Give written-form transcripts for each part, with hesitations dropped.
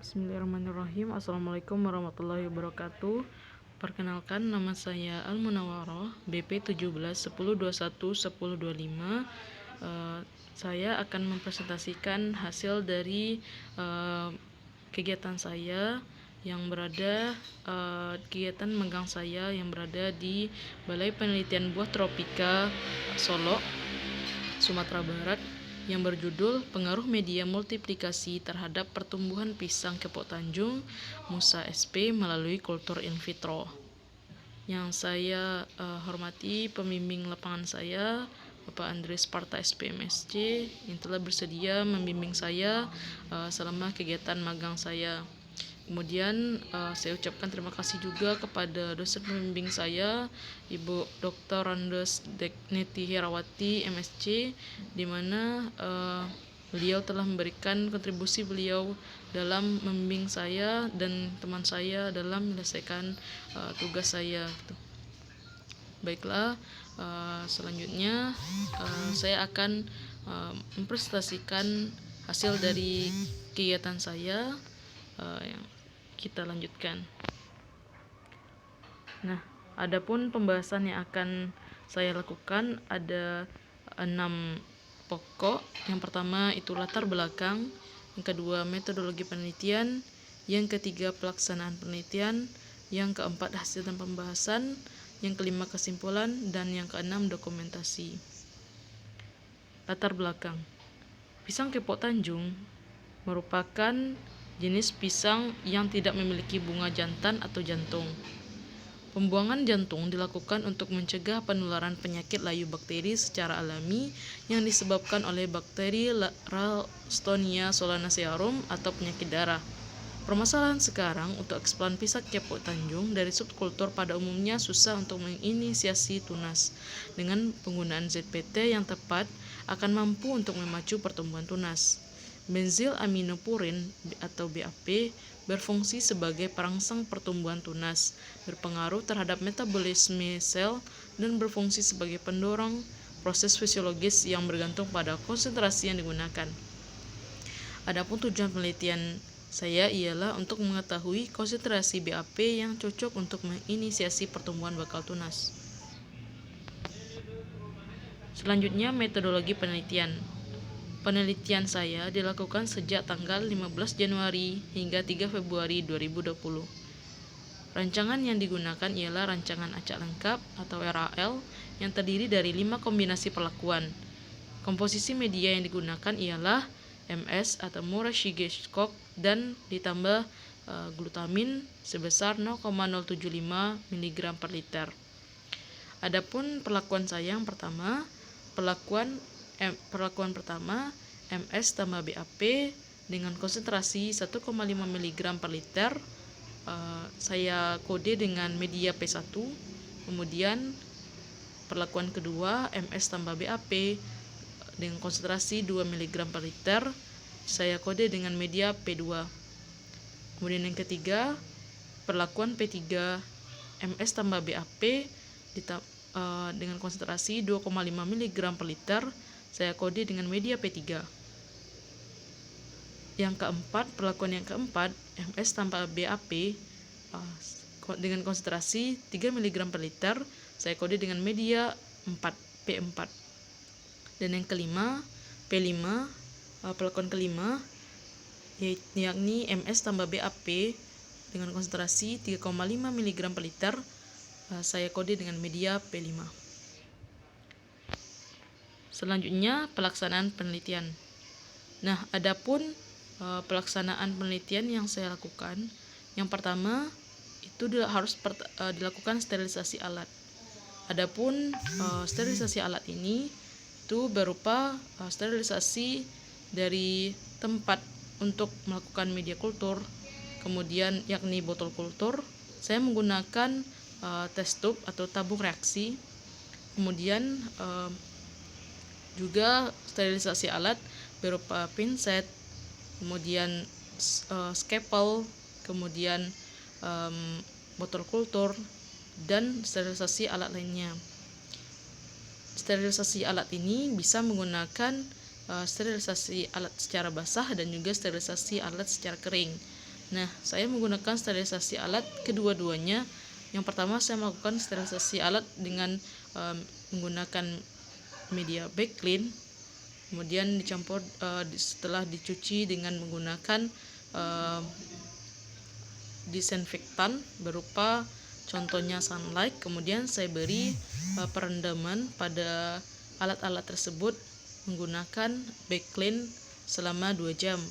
Bismillahirrahmanirrahim. Assalamualaikum warahmatullahi wabarakatuh. Perkenalkan, nama saya Al-Munawwaroh, BP 17 10 21 10 25. Saya akan mempresentasikan hasil dari kegiatan saya yang berada kegiatan magang saya yang berada di Balai Penelitian Buah Tropika Solo, Sumatera Barat, yang berjudul Pengaruh Media Multiplikasi Terhadap Pertumbuhan Pisang Kepok Tanjung Musa SP melalui Kultur in vitro. Yang saya hormati pembimbing lapangan saya, Bapak Andres Parta SPMSC, yang telah bersedia membimbing saya selama kegiatan magang saya. Kemudian saya ucapkan terima kasih juga kepada dosen pembimbing saya, Ibu Dr. Randes Dekneti Herawati MSc, di mana beliau telah memberikan kontribusi beliau dalam membimbing saya dan teman saya dalam menyelesaikan tugas saya. Baiklah, selanjutnya saya akan mempresentasikan hasil dari kegiatan saya yang kita lanjutkan. Nah, adapun pembahasan yang akan saya lakukan ada 6 pokok. Yang pertama itu latar belakang, yang kedua metodologi penelitian, yang ketiga pelaksanaan penelitian, yang keempat hasil dan pembahasan, yang kelima kesimpulan, dan yang keenam dokumentasi. Latar belakang. Pisang Kepok Tanjung merupakan jenis pisang yang tidak memiliki bunga jantan atau jantung. Pembuangan jantung dilakukan untuk mencegah penularan penyakit layu bakteri secara alami yang disebabkan oleh bakteri Ralstonia solanacearum atau penyakit darah. Permasalahan sekarang untuk eksplan pisang Kepok Tanjung dari subkultur pada umumnya susah untuk menginisiasi tunas. Dengan penggunaan ZPT yang tepat akan mampu untuk memacu pertumbuhan tunas. Benzil aminopurin atau BAP berfungsi sebagai perangsang pertumbuhan tunas, berpengaruh terhadap metabolisme sel, dan berfungsi sebagai pendorong proses fisiologis yang bergantung pada konsentrasi yang digunakan. Adapun tujuan penelitian saya ialah untuk mengetahui konsentrasi BAP yang cocok untuk menginisiasi pertumbuhan bakal tunas. Selanjutnya, metodologi penelitian. Penelitian saya dilakukan sejak tanggal 15 Januari hingga 3 Februari 2020. Rancangan yang digunakan ialah rancangan acak lengkap atau RAL yang terdiri dari 5 kombinasi perlakuan. Komposisi media yang digunakan ialah MS atau Murashige-Shikoku dan ditambah glutamin sebesar 0,075 mg per liter. Adapun perlakuan saya yang pertama, perlakuan pertama MS tambah BAP dengan konsentrasi 1,5 mg per liter. Saya kode dengan media P1. Kemudian perlakuan kedua MS tambah BAP dengan konsentrasi 2 mg per liter. Saya kode dengan media P2. Kemudian yang ketiga, perlakuan P3 MS tambah BAP dengan konsentrasi 2,5 mg per liter. Saya kode dengan media P3. Yang keempat, perlakuan yang keempat, MS tambah BAP dengan konsentrasi 3 mg per liter. Saya kode dengan media P4. Dan yang kelima, P5, perlakuan kelima, yakni MS tambah BAP dengan konsentrasi 3,5 mg per liter. Saya kode dengan media P5. Selanjutnya, pelaksanaan penelitian. Nah, adapun pelaksanaan penelitian yang saya lakukan, yang pertama itu harus dilakukan sterilisasi alat. Adapun sterilisasi alat ini itu berupa sterilisasi dari tempat untuk melakukan media kultur, kemudian yakni botol kultur. Saya menggunakan test tube atau tabung reaksi, kemudian juga sterilisasi alat berupa pinset, kemudian scalpel, kemudian botol kultur, dan sterilisasi alat lainnya. Sterilisasi alat ini bisa menggunakan sterilisasi alat secara basah dan juga sterilisasi alat secara kering. Nah, saya menggunakan sterilisasi alat kedua-duanya. Yang pertama saya melakukan sterilisasi alat dengan menggunakan media backclean, kemudian dicampur setelah dicuci dengan menggunakan disinfektan berupa contohnya sunlight. Kemudian saya beri perendaman pada alat-alat tersebut menggunakan backclean selama 2 jam.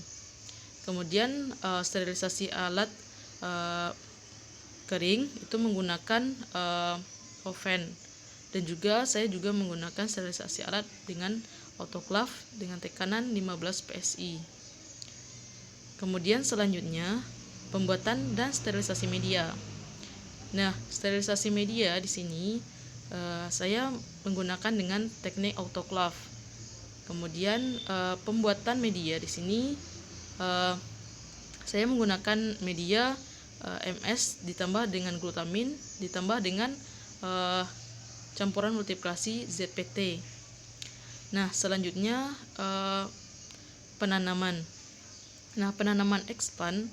Kemudian sterilisasi alat kering itu menggunakan oven, dan juga saya menggunakan sterilisasi alat dengan autoclave dengan tekanan 15 psi. Kemudian selanjutnya pembuatan dan sterilisasi media. Nah, sterilisasi media di sini saya menggunakan dengan teknik autoclave. Kemudian pembuatan media di sini saya menggunakan media MS ditambah dengan glutamin ditambah dengan campuran multiplikasi ZPT. Nah, selanjutnya penanaman. Nah, penanaman explant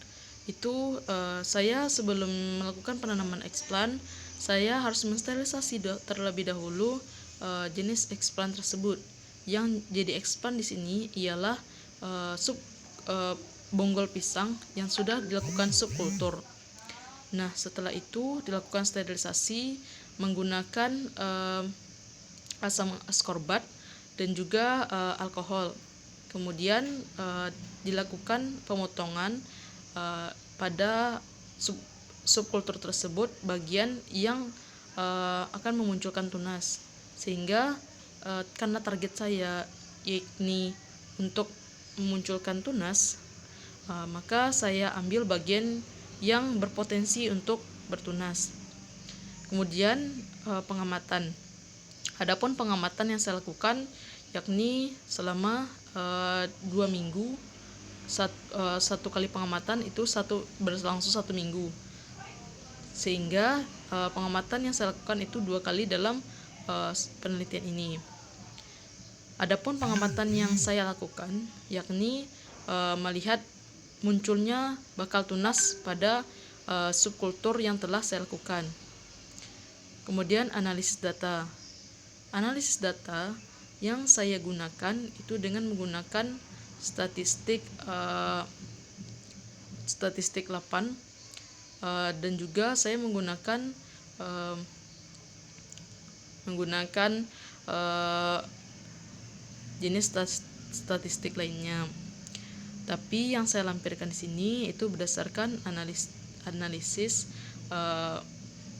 itu saya sebelum melakukan penanaman explant, saya harus mensterilisasi terlebih dahulu jenis explant tersebut. Yang jadi explant di sini ialah bonggol pisang yang sudah dilakukan subkultur. Nah, setelah itu dilakukan sterilisasi menggunakan asam askorbat dan juga alkohol. Kemudian dilakukan pemotongan pada subkultur tersebut bagian yang akan memunculkan tunas, sehingga karena target saya yakni untuk memunculkan tunas, maka saya ambil bagian yang berpotensi untuk bertunas. Kemudian pengamatan. Adapun pengamatan yang saya lakukan yakni selama 2 minggu. Satu kali pengamatan itu berlangsung 1 minggu, sehingga pengamatan yang saya lakukan itu 2 kali dalam penelitian ini. Adapun pengamatan yang saya lakukan yakni melihat munculnya bakal tunas pada subkultur yang telah saya lakukan. Kemudian analisis data. Analisis data yang saya gunakan itu dengan menggunakan statistik 8 dan juga saya menggunakan jenis statistik lainnya. Tapi yang saya lampirkan di sini itu berdasarkan analisis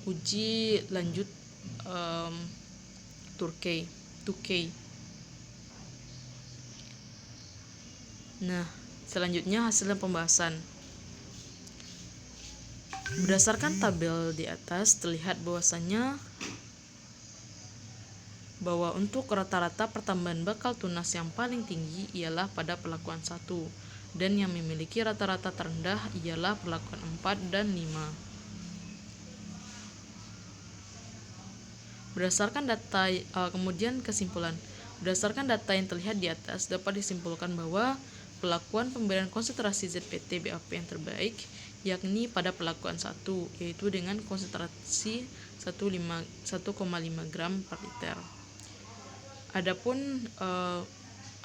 uji lanjut 2K. Nah, selanjutnya hasil pembahasan. Berdasarkan tabel di atas terlihat bahwa untuk rata-rata pertambahan bakal tunas yang paling tinggi ialah pada perlakuan 1, dan yang memiliki rata-rata terendah ialah perlakuan 4 dan 5. Berdasarkan data kemudian kesimpulan. Berdasarkan data yang terlihat di atas dapat disimpulkan bahwa perlakuan pemberian konsentrasi ZPT BAP yang terbaik yakni pada perlakuan 1, yaitu dengan konsentrasi 1,5 gram per liter. Adapun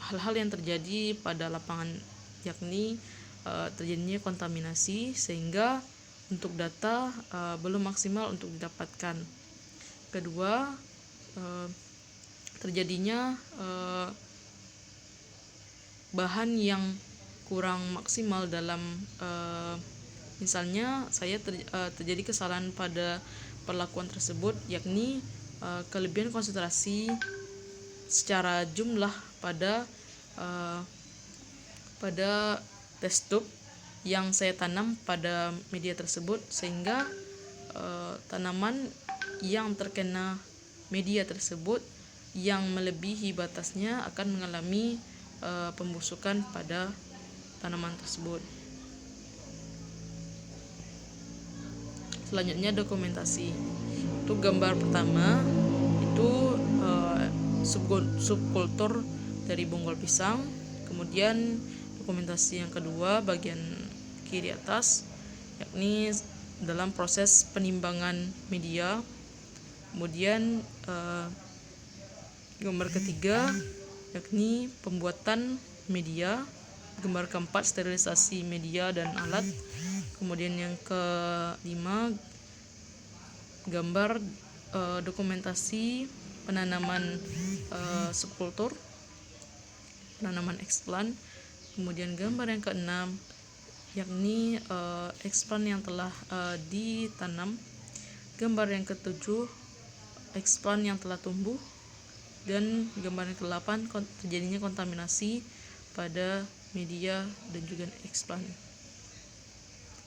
hal-hal yang terjadi pada lapangan yakni terjadinya kontaminasi, sehingga untuk data belum maksimal untuk didapatkan. Kedua, terjadinya bahan yang kurang maksimal dalam misalnya terjadi kesalahan pada perlakuan tersebut, yakni kelebihan konsentrasi secara jumlah pada test tube yang saya tanam pada media tersebut, sehingga tanaman yang terkena media tersebut yang melebihi batasnya akan mengalami pembusukan pada tanaman tersebut. Selanjutnya dokumentasi. Untuk gambar pertama itu subkultur dari bonggol pisang. Kemudian dokumentasi yang kedua bagian dimasuki di atas, yakni dalam proses penimbangan media. Kemudian gambar ketiga yakni pembuatan media. Gambar keempat sterilisasi media dan alat. Kemudian yang kelima gambar dokumentasi penanaman subkultur, penanaman eksplan. Kemudian gambar yang keenam yakni eksplan yang telah ditanam. Gambar yang ketujuh eksplan yang telah tumbuh. Dan gambar yang ke-8 terjadinya kontaminasi pada media dan juga eksplan.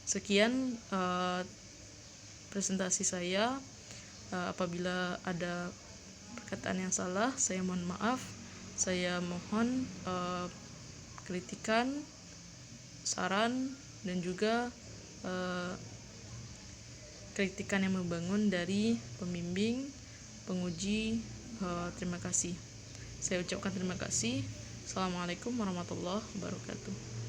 Sekian presentasi saya. Apabila ada perkataan yang salah, saya mohon maaf. Saya mohon kritikan, saran, dan juga kritikan yang membangun dari pembimbing, penguji. Terima kasih. Saya ucapkan terima kasih. Assalamualaikum warahmatullahi wabarakatuh.